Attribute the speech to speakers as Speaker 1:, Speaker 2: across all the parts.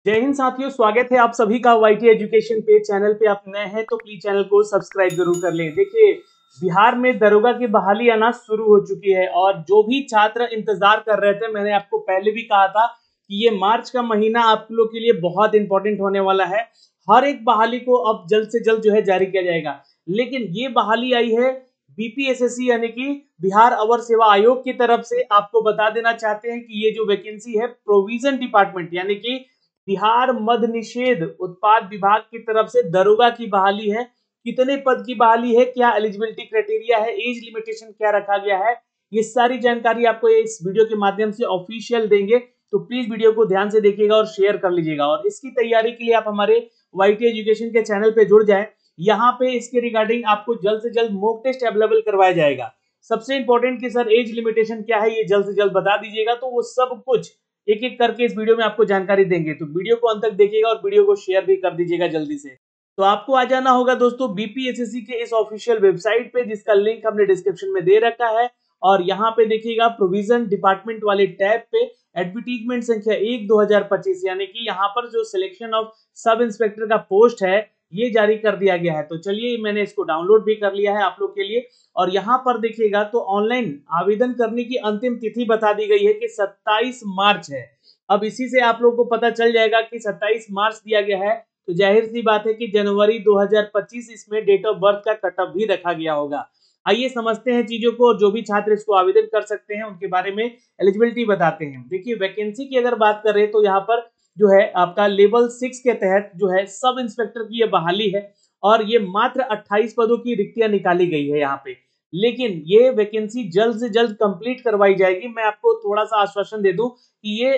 Speaker 1: जय हिंद साथियों, स्वागत है आप सभी का वाईटी एजुकेशन पे। चैनल पे आप नए हैं तो प्लीज चैनल को सब्सक्राइब जरूर कर लें। देखिए, बिहार में दरोगा की बहाली आना शुरू हो चुकी है और जो भी छात्र इंतजार कर रहे थे, मैंने आपको पहले भी कहा था कि ये मार्च का महीना आप लोग के लिए बहुत इंपॉर्टेंट होने वाला है। हर एक बहाली को अब जल्द से जल्द जो है जारी किया जाएगा, लेकिन ये बहाली आई है बीपीएसएससी यानी कि बिहार अवर सेवा आयोग की तरफ से। आपको बता देना चाहते हैं कि ये जो वैकेंसी है प्रोविजन डिपार्टमेंट यानी कि बिहार मद निषेध उत्पाद विभाग की तरफ से दरोगा की बहाली है। कितने पद की बहाली है, क्या एलिजिबिलिटी क्राइटेरिया है, एज लिमिटेशन क्या रखा गया है, ये सारी जानकारी आपको इस वीडियो के माध्यम से ऑफिशियल देंगे। तो प्लीज वीडियो को ध्यान से देखिएगा और शेयर कर लीजिएगा। और इसकी तैयारी के लिए आप हमारे वाईटी एजुकेशन के चैनल पे जुड़ जाएं। यहाँ पे इसके रिगार्डिंग आपको जल्द से जल्द मॉक टेस्ट अवेलेबल करवाया जाएगा। सबसे इंपॉर्टेंट कि सर एज लिमिटेशन क्या है, ये जल्द से जल्द बता दीजिएगा। तो वो सब कुछ एक एक करके इस वीडियो में आपको जानकारी देंगे, तो वीडियो को अंत तक देखिएगा और वीडियो को शेयर भी कर दीजिएगा जल्दी से। तो आपको आ जाना होगा दोस्तों बीपीएसएससी के इस ऑफिशियल वेबसाइट पे, जिसका लिंक हमने डिस्क्रिप्शन में दे रखा है। और यहाँ पे देखिएगा प्रोविजन डिपार्टमेंट वाले टैब पे एडवर्टीजमेंट संख्या 1/2025 यानी कि यहाँ पर जो सिलेक्शन ऑफ सब इंस्पेक्टर का पोस्ट है ये जारी कर दिया गया है। तो चलिए, मैंने इसको डाउनलोड भी कर लिया है आप लोग के लिए। और यहाँ पर देखिएगा तो ऑनलाइन आवेदन करने की अंतिम तिथि बता दी गई है कि 27 मार्च है। अब इसी से आप लोग को पता चल जाएगा कि 27 मार्च दिया गया है, तो जाहिर सी बात है कि जनवरी 2025 इसमें डेट ऑफ बर्थ का कटअप भी रखा गया होगा। आइए समझते हैं चीजों को, और जो भी छात्र इसको आवेदन कर सकते हैं उनके बारे में एलिजिबिलिटी बताते हैं। देखिए, वैकेंसी की अगर बात करें तो यहाँ पर जो है आपका लेवल 6 के तहत जो है सब इंस्पेक्टर की ये बहाली है। और ये मात्र 28 पदों की रिक्तियां निकाली गई है यहाँ पे, लेकिन ये वैकेंसी जल्द से जल्द कंप्लीट करवाई जाएगी। मैं आपको थोड़ा सा आश्वासन दे दूं कि ये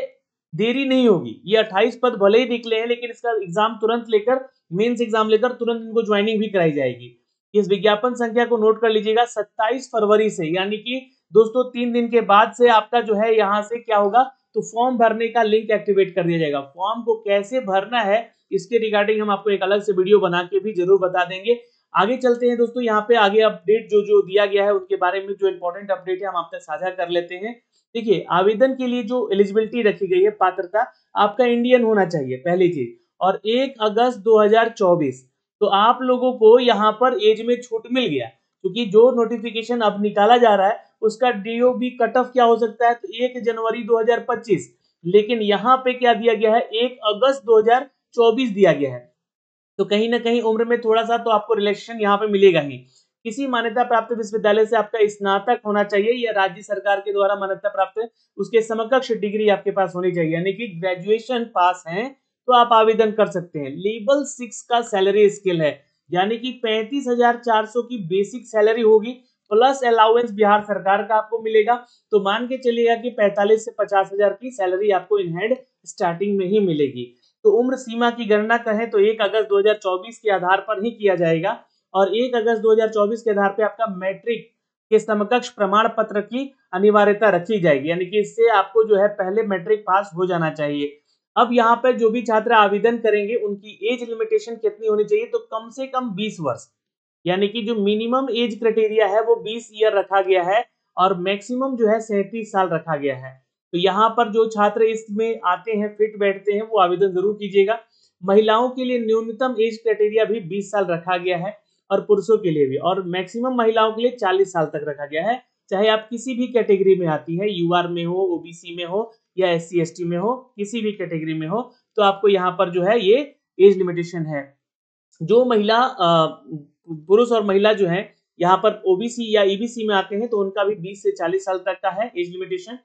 Speaker 1: देरी नहीं होगी। ये 28 पद भले ही निकले हैं, लेकिन इसका एग्जाम तुरंत लेकर, मेंस एग्जाम लेकर तुरंत इनको ज्वाइनिंग भी कराई जाएगी। इस विज्ञापन संख्या को नोट कर लीजिएगा, 27 फरवरी से, यानी कि दोस्तों 3 दिन के बाद से आपका जो है यहाँ से क्या होगा, तो फॉर्म भरने का लिंक एक्टिवेट कर दिया जाएगा। फॉर्म को कैसे भरना है इसके रिगार्डिंग हम आपको एक अलग से वीडियो बना के भी जरूर बता देंगे। आगे चलते हैं दोस्तों, यहाँ पे आगे अपडेट जो जो दिया गया है उनके बारे में, जो इंपॉर्टेंट अपडेट है हम आपसे साझा कर लेते हैं। देखिए, आवेदन के लिए जो एलिजिबिलिटी रखी गई है, पात्रता, आपका इंडियन होना चाहिए पहली चीज। और 1 अगस्त 2024 तो आप लोगों को यहाँ पर एज में छूट मिल गया, क्योंकि जो नोटिफिकेशन अब निकाला जा रहा है उसका डीओबी कट ऑफ क्या हो सकता है, तो 1 जनवरी 2025, लेकिन यहाँ पे क्या दिया गया है, 1 अगस्त 2024 दिया गया है। तो कहीं ना कहीं उम्र में थोड़ा सा तो आपको रिलैक्सेशन यहाँ पे मिलेगा ही। किसी मान्यता प्राप्त विश्वविद्यालय से आपका स्नातक होना चाहिए या राज्य सरकार के द्वारा मान्यता प्राप्त उसके समकक्ष डिग्री आपके पास होनी चाहिए, यानी कि ग्रेजुएशन पास हैं तो आप आवेदन कर सकते हैं। लेवल 6 का सैलरी स्केल है, यानी कि 35,400 की बेसिक सैलरी होगी, प्लस अलाउंस बिहार सरकार का आपको मिलेगा। तो मान के चलिएगा कि 45 से 50,000 की सैलरी आपको इन हैंड स्टार्टिंग में ही मिलेगी। तो उम्र सीमा की गणना कहें तो 1 अगस्त 2024 के आधार पर ही किया जाएगा। और 1 अगस्त 2024 के आधार पर आपका मैट्रिक के समकक्ष प्रमाण पत्र की अनिवार्यता रखी जाएगी, यानी कि इससे आपको जो है पहले मैट्रिक पास हो जाना चाहिए। अब यहाँ पर जो भी छात्र आवेदन करेंगे उनकी एज लिमिटेशन कितनी होनी चाहिए, तो कम से कम 20 वर्ष, यानी कि जो मिनिमम एज क्राइटेरिया है वो 20 ईयर रखा गया है और मैक्सिमम जो है 37 साल रखा गया है। तो यहाँ पर जो छात्र इसमें आते हैं, फिट बैठते हैं, वो आवेदन जरूर कीजिएगा। महिलाओं के लिए न्यूनतम एज क्राइटेरिया भी 20 साल रखा गया है और पुरुषों के लिए भी, और मैक्सिमम महिलाओं के लिए 40 साल तक रखा गया है। चाहे आप किसी भी कैटेगरी में आती है, यूआर में हो, ओबीसी में हो या एससी एसटी में हो, किसी भी कैटेगरी में हो, तो आपको यहाँ पर जो है ये एज लिमिटेशन है। जो महिला पुरुष और महिला जो है यहाँ पर ओबीसी या ईबीसी में आते हैं तो उनका भी 20 से 40 साल तक का है एज लिमिटेशन।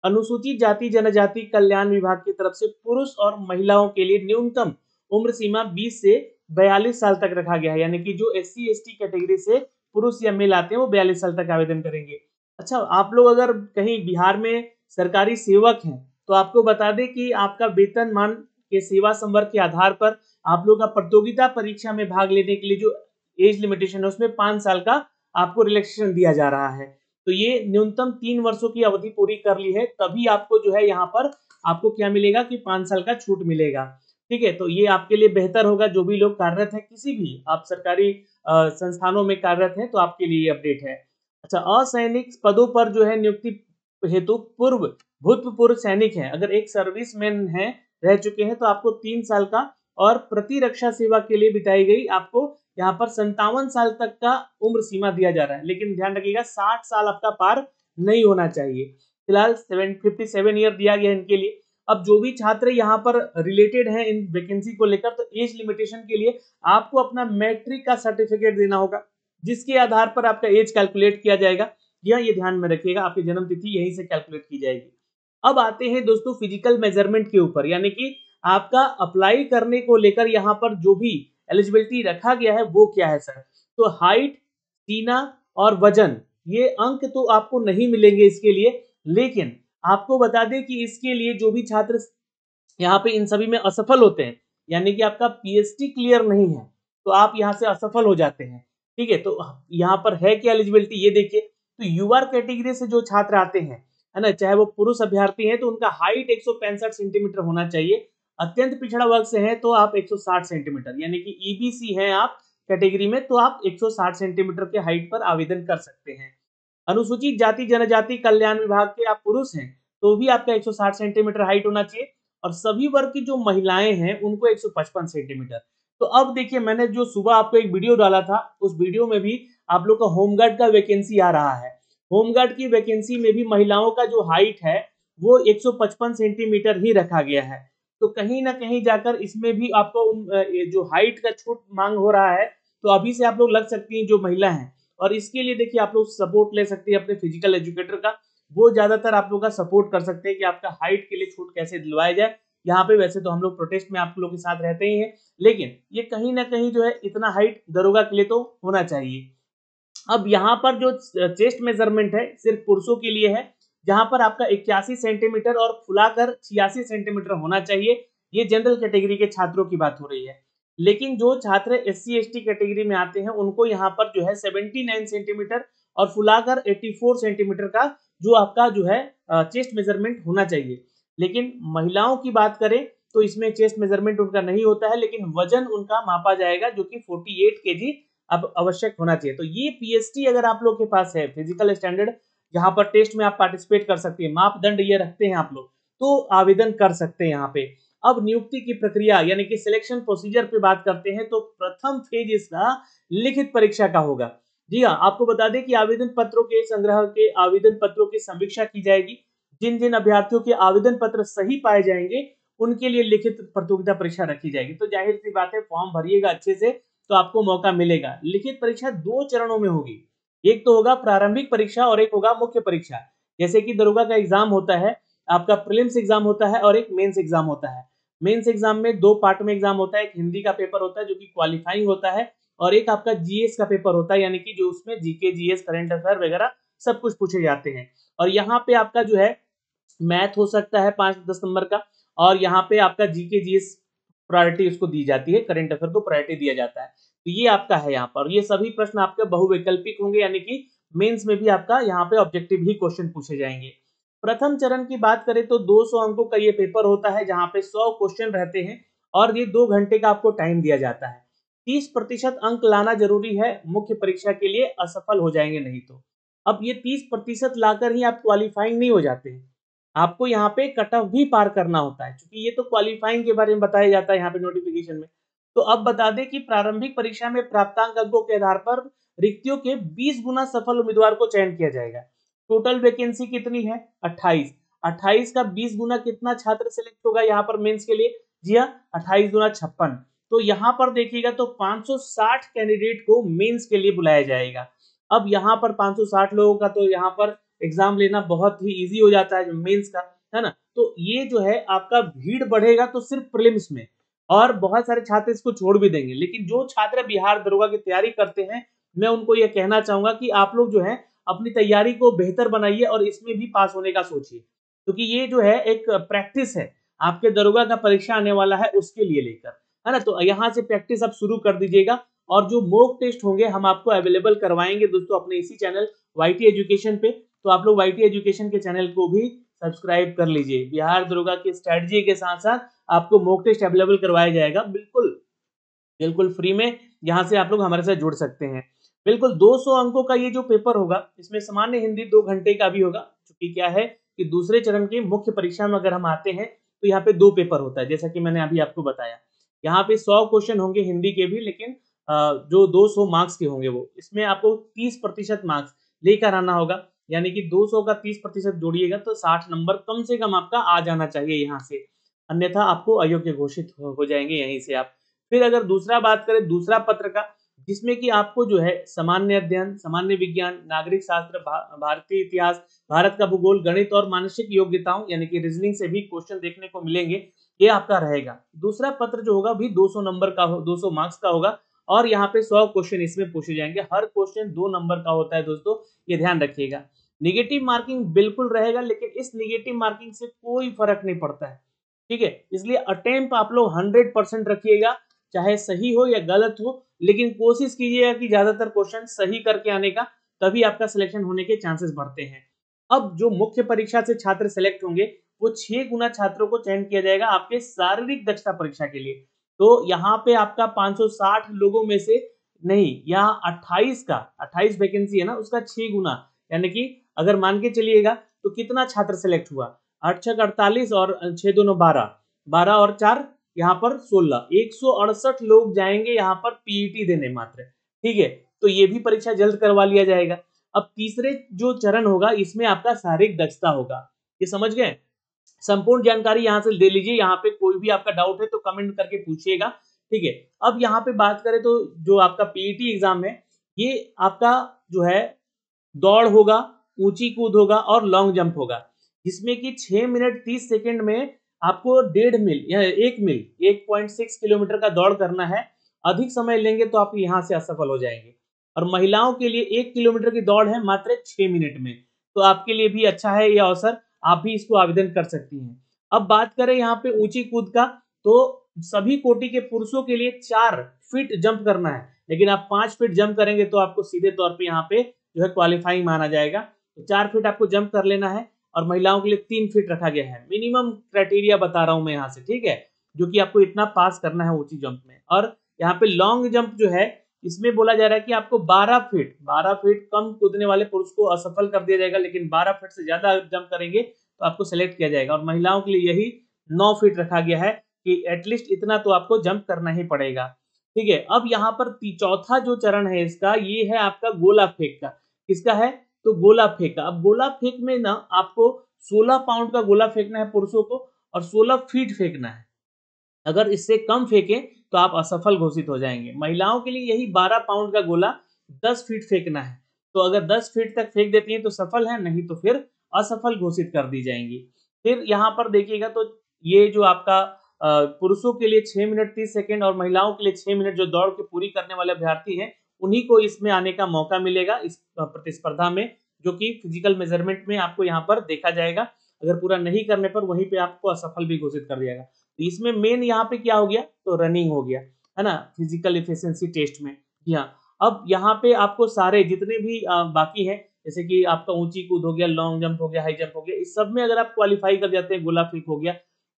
Speaker 1: अनुसूचित जाति जनजाति कल्याण विभाग की तरफ से पुरुष और महिलाओं के लिए न्यूनतम उम्र सीमा 20 से 42 साल तक रखा गया है, यानी कि जो एससी एसटी कैटेगरी से पुरुष या मेल आते हैं वो 42 साल तक आवेदन करेंगे। अच्छा, आप लोग अगर कहीं बिहार में सरकारी सेवक हैं तो आपको बता दें कि आपका वेतनमान के सेवा संवर्ग के आधार पर आप लोग का प्रतियोगिता परीक्षा में भाग लेने के लिए जो एज लिमिटेशन है उसमें 5 साल का आपको रिलैक्सेशन दिया जा रहा है। तो ये न्यूनतम 3 वर्षों की अवधि पूरी कर ली है तभी आपको जो है यहाँ पर आपको क्या मिलेगा कि 5 साल का छूट मिलेगा। ठीक है, तो ये आपके लिए बेहतर होगा। जो भी लोग कार्यरत हैं, किसी भी आप सरकारी संस्थानों में कार्यरत हैं, तो आपके लिए अपडेट है। अच्छा, असैनिक पदों पर जो है नियुक्ति हेतु भूतपूर्व सैनिक हैं, अगर एक सर्विसमैन है, रह चुके हैं तो आपको 3 साल का, और प्रतिरक्षा सेवा के लिए बिताई गई आपको यहाँ पर 57 साल तक का उम्र सीमा दिया जा रहा है। लेकिन ध्यान रखिएगा 60 साल आपका पार नहीं होना चाहिए। फिलहाल 57 ईयर दिया गया है इनके लिए। अब जो भी छात्र यहाँ पर रिलेटेड हैं इन वैकेंसी को लेकर, तो एज लिमिटेशन के लिए आपको अपना मैट्रिक का सर्टिफिकेट देना होगा, जिसके आधार पर आपका एज कैलकुलेट किया जाएगा। ये ध्यान में रखिएगा, आपकी जन्म तिथि यहीं से कैलकुलेट की जाएगी। अब आते हैं दोस्तों फिजिकल मेजरमेंट के ऊपर, यानी कि आपका अप्लाई करने को लेकर यहाँ पर जो भी एलिजिबिलिटी रखा गया है वो क्या है सर। तो हाइट, सीना और वजन, ये अंक तो आपको नहीं मिलेंगे इसके लिए, लेकिन आपको बता दें कि इसके लिए जो भी छात्र यहाँ पे इन सभी में असफल होते हैं, यानी कि आपका पीएचडी क्लियर नहीं है, तो आप यहाँ से असफल हो जाते हैं। ठीक है, तो यहाँ पर है क्या एलिजिबिलिटी ये देखिए। तो यूआर कैटेगरी से जो छात्र आते हैं, है ना, चाहे वो पुरुष अभ्यर्थी हैं तो उनका हाइट 165 सेंटीमीटर होना चाहिए। अत्यंत पिछड़ा वर्ग से है तो आप 160 सेंटीमीटर, यानी कि ईबीसी हैं आप कैटेगरी में, तो आप 160 सेंटीमीटर के हाइट पर आवेदन कर सकते हैं। अनुसूचित जाति जनजाति कल्याण विभाग के आप पुरुष हैं तो भी आपका 160 सेंटीमीटर हाइट होना चाहिए, और सभी वर्ग की जो महिलाएं हैं उनको 155 सेंटीमीटर। तो अब देखिए, मैंने जो सुबह आपको एक वीडियो डाला था, उस वीडियो में भी आप लोग का होमगार्ड का वैकेंसी आ रहा है। होमगार्ड की वैकेंसी में भी महिलाओं का जो हाइट है वो 155 सेंटीमीटर ही रखा गया है। तो कहीं ना कहीं जाकर इसमें भी आपको जो हाइट का छूट मांग हो रहा है, तो अभी से आप लोग लग सकती हैं जो महिला हैं। और इसके लिए देखिए आप लोग सपोर्ट ले सकते हैं अपने फिजिकल एजुकेटर का, वो ज्यादातर आप लोग का सपोर्ट कर सकते हैं कि आपका हाइट के लिए छूट कैसे दिलवाया जाए। यहाँ पे वैसे तो हम लोग प्रोटेस्ट में आप लोग के साथ रहते ही हैं, लेकिन ये कहीं ना कहीं जो है इतना हाइट दरोगा के लिए तो होना चाहिए। अब यहाँ पर जो चेस्ट मेजरमेंट है सिर्फ पुरुषों के लिए है, जहां पर आपका 81 सेंटीमीटर और फुलाकर 86 सेंटीमीटर होना चाहिए। ये जनरल कैटेगरी के छात्रों की बात हो रही है। लेकिन जो छात्र SC ST कैटेगरी में आते हैं उनको यहाँ पर जो है 79 सेंटीमीटर और फुलाकर 84 सेंटीमीटर का जो आपका जो है चेस्ट मेजरमेंट होना चाहिए। लेकिन महिलाओं की बात करें तो इसमें चेस्ट मेजरमेंट उनका नहीं होता है, लेकिन वजन उनका मापा जाएगा जो कि 48 kg अब आवश्यक होना चाहिए। तो ये पीएचडी अगर आप लोग के पास है, फिजिकल स्टैंडर्ड यहाँ पर टेस्ट में आप पार्टिसिपेट कर सकते हैं, मापदंड ये रखते हैं आप लोग, तो आवेदन कर सकते हैं यहाँ पे। अब नियुक्ति की प्रक्रिया यानी कि सिलेक्शन प्रोसीजर पे बात करते हैं, तो प्रथम फेज इसका लिखित परीक्षा का होगा। जी हाँ, आपको बता दें कि आवेदन पत्रों के संग्रह के आवेदन पत्रों की समीक्षा की जाएगी। जिन जिन अभ्यर्थियों के आवेदन पत्र सही पाए जाएंगे उनके लिए लिखित प्रतियोगिता परीक्षा रखी जाएगी। तो जाहिर सी बात है, फॉर्म भरिएगा अच्छे से तो आपको मौका मिलेगा। लिखित परीक्षा 2 चरणों में होगी, एक तो होगा प्रारंभिक परीक्षा और एक होगा मुख्य परीक्षा। जैसे कि दरोगा का एग्जाम होता है, आपका प्रीलिम्स एग्जाम होता है और एक मेंस एग्जाम होता है। मेंस एग्जाम में 2 पार्ट में एग्जाम होता है, एक हिंदी का पेपर होता है जो कि क्वालिफाइंग होता है, और एक आपका जीएस का पेपर होता है, यानी कि जो उसमें जीके जीएस करंट अफेयर वगैरह सब कुछ पूछे जाते हैं। और यहाँ पे आपका जो है मैथ हो सकता है 5-10 नंबर का, और यहाँ पे आपका जीके जीएस प्रायोरिटी उसको दी जाती है, करंट अफेयर को प्रायोरिटी दिया जाता है। तो ये आपका है यहाँ पर, ये सभी प्रश्न आपके बहुवैकल्पिक होंगे, यानी कि मेंस में भी आपका यहाँ पे ऑब्जेक्टिव ही क्वेश्चन पूछे जाएंगे। प्रथम चरण की बात करें तो 200 अंकों का ये पेपर होता है, जहाँ पे 100 क्वेश्चन रहते हैं और ये 2 घंटे का आपको टाइम दिया जाता है। 30% अंक लाना जरूरी है मुख्य परीक्षा के लिए, असफल हो जाएंगे नहीं तो। अब ये 30% लाकर ही आप क्वालिफाइंग नहीं हो जाते हैं, आपको यहाँ पे कट ऑफ भी पार करना होता है, क्योंकि ये तो क्वालिफाइंग के बारे में बताया जाता है यहाँ पे नोटिफिकेशन में। तो अब बता दें कि प्रारंभिक परीक्षा में प्राप्तांक अंकों के आधार पर रिक्तियों के 20 गुना सफल उम्मीदवार को चयन किया जाएगा। टोटल वैकेंसी कितनी है? 28। 28 का 20 गुना कितना छात्र सिलेक्ट होगा यहाँ पर मेंस के लिए? जी हाँ, 28 गुना 56। तो यहाँ पर देखिएगा तो 560 कैंडिडेट को मेंस के लिए बुलाया जाएगा। अब यहाँ पर 560 लोगों का तो यहाँ पर एग्जाम लेना बहुत ही इजी हो जाता है मेंस का, है ना। तो ये जो है आपका भीड़ बढ़ेगा तो सिर्फ प्रीलिम्स में, और बहुत सारे छात्र इसको छोड़ भी देंगे। लेकिन जो छात्र बिहार दरोगा की तैयारी करते हैं, मैं उनको ये कहना चाहूंगा कि आप लोग जो है अपनी तैयारी को बेहतर बनाइए और इसमें भी पास होने का सोचिए, क्योंकि ये जो है एक प्रैक्टिस है आपके दरोगा का परीक्षा आने वाला है उसके लिए लेकर, है ना। तो यहाँ से प्रैक्टिस आप शुरू कर दीजिएगा, और जो मॉक टेस्ट होंगे हम आपको अवेलेबल करवाएंगे दोस्तों अपने इसी चैनल वाईटी एजुकेशन पे। तो आप लोग वाईटी एजुकेशन के चैनल को भी सब्सक्राइब कर लीजिए। बिहार दरोगा की स्ट्रेटजी के साथ साथ आपको मॉक टेस्ट अवेलेबल करवाया जाएगा, बिल्कुल बिल्कुल फ्री में, जहां से आप लोग हमारे साथ जुड़ सकते हैं। बिल्कुल 200 अंकों का ये जो पेपर होगा, इसमें सामान्य हिंदी 2 घंटे का भी होगा, क्योंकि क्या है कि दूसरे चरण की मुख्य परीक्षा में अगर हम आते हैं तो यहाँ पे 2 पेपर होता है, जैसा कि मैंने अभी आपको बताया। यहाँ पे 100 क्वेश्चन होंगे हिंदी के भी, लेकिन जो 200 मार्क्स के होंगे वो, इसमें आपको 30% मार्क्स लेकर आना होगा, यानी कि 200 का 30% जोड़िएगा तो 60 नंबर कम से कम आपका आ जाना चाहिए यहाँ से, अन्यथा आपको अयोग्य घोषित हो जाएंगे यहीं से आप। फिर अगर दूसरा बात करें दूसरा पत्र का, जिसमें कि आपको जो है सामान्य अध्ययन, सामान्य विज्ञान, नागरिक शास्त्र, भारतीय इतिहास, भारत का भूगोल, गणित और मानसिक योग्यताओं यानी कि रीजनिंग से भी क्वेश्चन देखने को मिलेंगे, ये आपका रहेगा। दूसरा पत्र जो होगा भी 200 नंबर का 200 मार्क्स का होगा और यहाँ पे 100 क्वेश्चन इसमें पूछे जाएंगे। हर क्वेश्चन 2 नंबर का होता है दोस्तों, ये ध्यान रखिएगा। निगेटिव मार्किंग बिल्कुल रहेगा, लेकिन इस निगेटिव मार्किंग से कोई फर्क नहीं पड़ता है, ठीक है। इसलिए अटेम्प्ट आप लोग 100% रखिएगा, चाहे सही हो या गलत हो, लेकिन कोशिश कीजिएगा कि ज्यादातर क्वेश्चन सही करके आने का, तभी आपका सिलेक्शन होने के चांसेस बढ़ते हैं। अब जो मुख्य परीक्षा से छात्र सेलेक्ट होंगे वो 6 गुना छात्रों को चयन किया जाएगा आपके शारीरिक दक्षता परीक्षा के लिए। तो यहाँ पे आपका 560 लोगों में से नहीं, यहाँ 28 वैकेंसी है ना, उसका 6 गुना, यानी कि अगर मान के चलिएगा तो कितना छात्र सेलेक्ट हुआ, 8 छक 48 और 6 दोनों 12, 12 और 4 यहाँ पर 16, 168 लोग जाएंगे यहाँ पर पीईटी देने मात्र, ठीक है। तो ये भी परीक्षा जल्द करवा लिया जाएगा। अब तीसरे जो चरण होगा इसमें आपका शारीरिक दक्षता होगा, ये समझ गए। संपूर्ण जानकारी यहाँ से ले लीजिए, यहाँ पे कोई भी आपका डाउट है तो कमेंट करके पूछिएगा, ठीक है। अब यहाँ पे बात करें तो जो आपका पीईटी एग्जाम है, ये आपका जो है दौड़ होगा, ऊंची कूद होगा और लॉन्ग जंप होगा, जिसमें कि 6 मिनट 30 सेकंड में आपको 1.5 मील या 1 मील 1.6 किलोमीटर का दौड़ करना है। अधिक समय लेंगे तो आप यहाँ से असफल हो जाएंगे। और महिलाओं के लिए 1 किलोमीटर की दौड़ है मात्र 6 मिनट में, तो आपके लिए भी अच्छा है ये अवसर, आप भी इसको आवेदन कर सकती हैं। अब बात करें यहाँ पे ऊंची कूद का, तो सभी कोटि के पुरुषों के लिए 4 फीट जंप करना है, लेकिन आप 5 फीट जंप करेंगे तो आपको सीधे तौर पे यहाँ पे जो है क्वालिफाइंग माना जाएगा। तो 4 फीट आपको जंप कर लेना है, और महिलाओं के लिए 3 फीट रखा गया है। मिनिमम क्राइटेरिया बता रहा हूं मैं यहाँ से, ठीक है, जो कि आपको इतना पास करना है ऊंची जंप में। और यहाँ पे लॉन्ग जंप जो है, इसमें बोला जा रहा है कि आपको 12 फीट कम कूदने वाले पुरुष को असफल कर दिया जाएगा, लेकिन 12 फीट से ज्यादा जंप करेंगे तो आपको सेलेक्ट किया जाएगा। और महिलाओं के लिए यही 9 फीट रखा गया है कि एटलीस्ट इतना तो आपको जंप करना ही पड़ेगा, ठीक है। अब यहाँ पर चौथा जो चरण है इसका, ये है आपका गोला फेंक का। किसका है, तो गोला फेंक का। अब गोला फेंक में ना आपको 16 पाउंड का गोला फेंकना है पुरुषों को, और 16 फीट फेंकना है। अगर इससे कम फेंके तो आप असफल घोषित हो जाएंगे। महिलाओं के लिए यही 12 पाउंड का गोला 10 फीट फेंकना है, तो अगर 10 फीट तक फेंक देती हैं तो सफल है, नहीं तो फिर असफल घोषित कर दी जाएंगी। फिर यहाँ पर देखिएगा तो ये जो आपका पुरुषों के लिए 6 मिनट 30 सेकेंड और महिलाओं के लिए 6 मिनट जो दौड़ के पूरी करने वाले अभ्यर्थी हैं, उन्हीं को इसमें आने का मौका मिलेगा इस प्रतिस्पर्धा में, जो कि फिजिकल मेजरमेंट में आपको यहाँ पर देखा जाएगा। अगर पूरा नहीं करने पर वहीं पे आपको असफल भी घोषित कर दिया जाएगा। तो इसमें मेन यहाँ पे क्या हो गया, तो रनिंग हो गया, है ना, फिजिकल एफिशिएंसी टेस्ट में। जी हाँ। अब यहाँ पे आपको सारे जितने भी बाकी हैं, जैसे कि आपका ऊंची कूद हो गया, लॉन्ग जंप हो गया, हाई जंप हो गया, इस सब में अगर आप क्वालिफाई कर जाते हैं, गोला फेंक हो गया,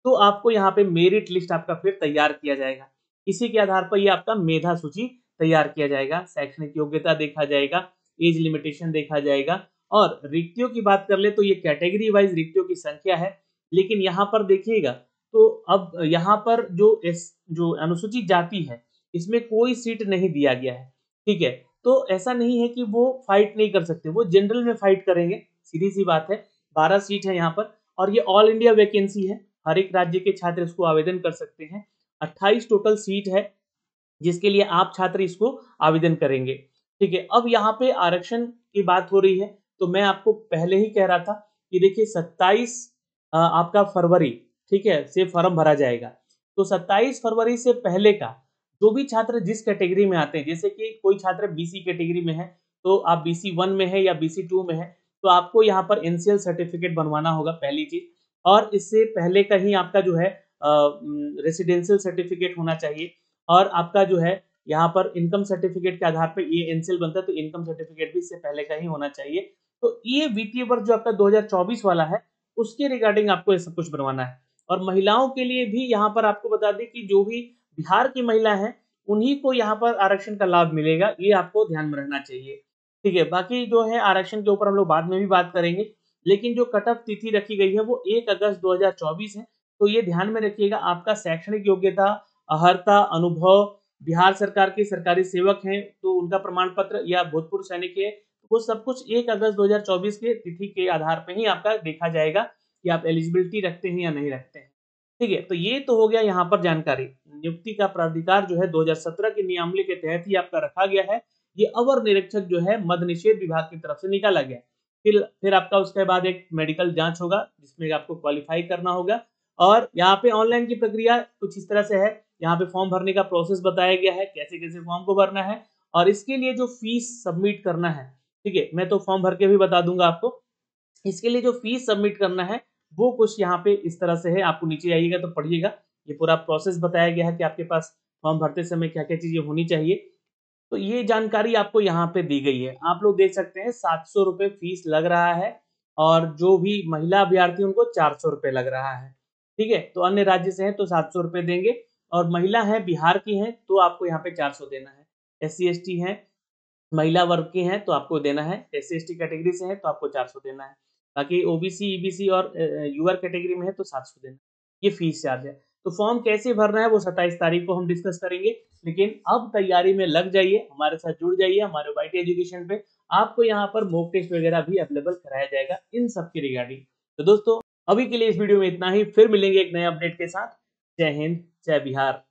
Speaker 1: तो आपको यहाँ पे मेरिट लिस्ट आपका फिर तैयार किया जाएगा। इसी के आधार पर ये आपका मेधा सूची तैयार किया जाएगा, शैक्षणिक योग्यता देखा जाएगा, एज लिमिटेशन देखा जाएगा। और रिक्तियों की बात कर ले तो ये कैटेगरी वाइज रिक्तियों की संख्या है, लेकिन यहाँ पर देखिएगा तो अब यहाँ पर जो अनुसूचित जाति है, इसमें कोई सीट नहीं दिया गया है, ठीक है। तो ऐसा नहीं है कि वो फाइट नहीं कर सकते, वो जनरल में फाइट करेंगे, सीधी सी बात है। 12 सीट है यहाँ पर, और ये ऑल इंडिया वैकेंसी है, हर एक राज्य के छात्र इसको आवेदन कर सकते हैं। 28 टोटल सीट है जिसके लिए आप छात्र इसको आवेदन करेंगे, ठीक है। अब यहाँ पे आरक्षण की बात हो रही है, तो मैं आपको पहले ही कह रहा था कि देखिए 27 आपका फरवरी, ठीक है, से फॉर्म भरा जाएगा। तो 27 फरवरी से पहले का जो भी छात्र जिस कैटेगरी में आते हैं, जैसे कि कोई छात्र बीसी कैटेगरी में है, तो आप बीसी 1 में है या बीसी 2 में है, तो आपको यहाँ पर एनसीएल सर्टिफिकेट बनवाना होगा, पहली चीज। और इससे पहले का ही आपका जो है रेसिडेंशियल सर्टिफिकेट होना चाहिए, और आपका जो है यहाँ पर इनकम सर्टिफिकेट के आधार पर ये एनसीएल बनता है, तो इनकम सर्टिफिकेट भी इससे पहले का ही होना चाहिए। तो ये वित्तीय वर्ष जो आपका 2024 वाला है, उसके रिगार्डिंग आपको ये सब कुछ बनवाना है। और महिलाओं के लिए भी यहाँ पर आपको बता दें कि जो भी बिहार की महिला है, उन्हीं को यहाँ पर आरक्षण का लाभ मिलेगा, ये आपको ध्यान में रखना चाहिए, ठीक है। बाकी जो है आरक्षण के ऊपर हम लोग बाद में भी बात करेंगे, लेकिन जो कट ऑफ तिथि रखी गई है वो 1 अगस्त 2024 है। तो ये ध्यान में रखिएगा, आपका शैक्षणिक योग्यता, अर्हता, अनुभव, बिहार सरकार के सरकारी सेवक हैं तो उनका प्रमाण पत्र, या भूतपूर्व सैनिक है, वो सब कुछ 1 अगस्त 2024 के तिथि के आधार पे ही आपका देखा जाएगा कि आप एलिजिबिलिटी रखते हैं या नहीं रखते हैं। ठीक है, तो ये तो हो गया यहाँ पर जानकारी। नियुक्ति का प्राधिकार जो है 2017 के नियमावली के तहत ही आपका रखा गया है। ये अवर निरीक्षक जो है मद्य निषेध विभाग की तरफ से निकाला गया है। फिर आपका उसके बाद एक मेडिकल जांच होगा जिसमें आपको क्वालिफाई करना होगा, और यहाँ पे ऑनलाइन की प्रक्रिया कुछ इस तरह से है। यहाँ पे फॉर्म भरने का प्रोसेस बताया गया है, कैसे-कैसे फॉर्म को भरना है, और इसके लिए जो फीस सबमिट करना है, ठीक है, मैं तो फॉर्म भर के भी बता दूंगा आपको। इसके लिए जो फीस सबमिट करना है वो कुछ यहाँ पे इस तरह से है, आपको नीचे आइएगा तो पढ़िएगा। ये पूरा प्रोसेस बताया गया है कि आपके पास फॉर्म भरते समय क्या-क्या चीजें होनी चाहिए। तो ये जानकारी आपको यहाँ पे दी गई है। आप लोग देख सकते हैं 700 रुपए फीस लग रहा है, और जो भी महिला अभ्यर्थी उनको 400 रुपए लग रहा है। ठीक है, तो अन्य राज्य से हैं तो 700 रुपए देंगे, और महिला है बिहार की हैं तो आपको यहाँ पे 400 देना है। SC ST हैं, महिला वर्ग के हैं तो आपको देना है, SC ST कैटेगरी से हैं तो आपको 400 देना है। बाकी OBC EBC और यूआर कैटेगरी में है तो 700 देना है। ये फीस चार्ज है। तो फॉर्म कैसे भरना है वो 27 तारीख को हम डिस्कस करेंगे, लेकिन अब तैयारी में लग जाइए, हमारे साथ जुड़ जाइए हमारे YT एजुकेशन पे। आपको यहाँ पर मॉक टेस्ट वगैरह भी अवेलेबल कराया जाएगा इन सब के रिगार्डिंग। तो दोस्तों, अभी के लिए इस वीडियो में इतना ही, फिर मिलेंगे एक नए अपडेट के साथ। जय हिंद, जय बिहार।